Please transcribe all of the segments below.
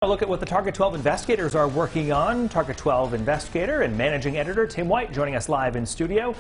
A look at what the Target 12 investigators are working on. Target 12 investigator and managing editor Tim White joining us live in studio.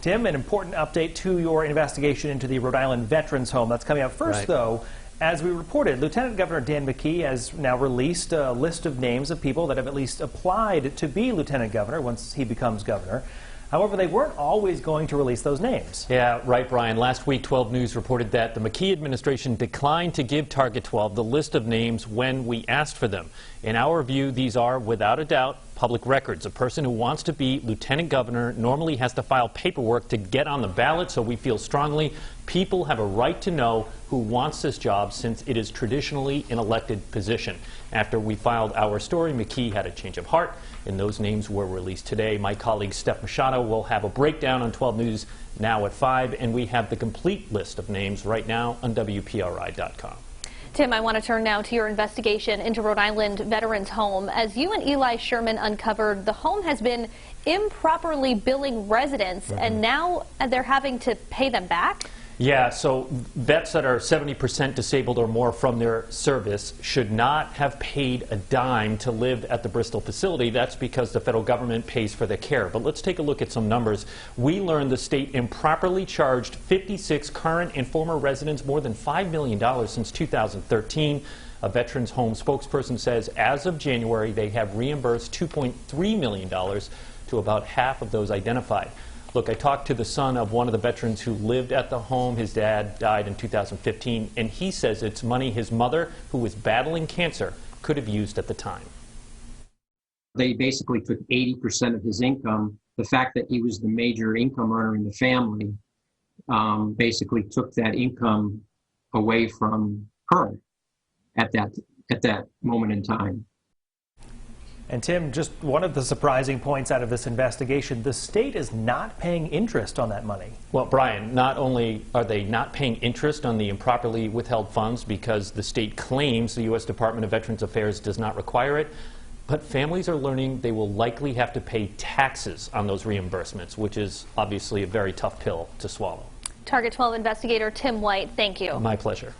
Tim, an important update to your investigation into the Rhode Island Veterans Home. That's coming up first, though. As we reported, Lieutenant Governor Dan McKee has now released a list of names of people that have at least applied to be Lieutenant Governor once he becomes governor. However, they weren't always going to release those names. Yeah, right, Brian. Last week, 12 News reported that the McKee administration declined to give Target 12 the list of names when we asked for them. In our view, these are, without a doubt, public records. A person who wants to be lieutenant governor normally has to file paperwork to get on the ballot, so we feel strongly people have a right to know who wants this job since it is traditionally an elected position. After we filed our story, McKee had a change of heart, and those names were released today. My colleague Steph Machado will have a breakdown on 12 News now at 5, and we have the complete list of names right now on WPRI.com. Tim, I want to turn now to your investigation into Rhode Island Veterans Home. As you and Eli Sherman uncovered, the home has been improperly billing residents, and now they're having to pay them back? Yeah, so vets that are 70% disabled or more from their service should not have paid a dime to live at the Bristol facility. That's because the federal government pays for their care. But let's take a look at some numbers. We learned the state improperly charged 56 current and former residents more than $5 million since 2013. A Veterans Home spokesperson says as of January, they have reimbursed $2.3 million to about half of those identified. Look, I talked to the son of one of the veterans who lived at the home. His dad died in 2015, and he says it's money his mother, who was battling cancer, could have used at the time. They basically took 80% of his income. The fact that he was the major income earner in the family basically took that income away from her at that moment in time. And Tim, just one of the surprising points out of this investigation, the state is not paying interest on that money. Well, Brian, not only are they not paying interest on the improperly withheld funds because the state claims the U.S. Department of Veterans Affairs does not require it, but families are learning they will likely have to pay taxes on those reimbursements, which is obviously a very tough pill to swallow. Target 12 investigator Tim White, thank you. My pleasure.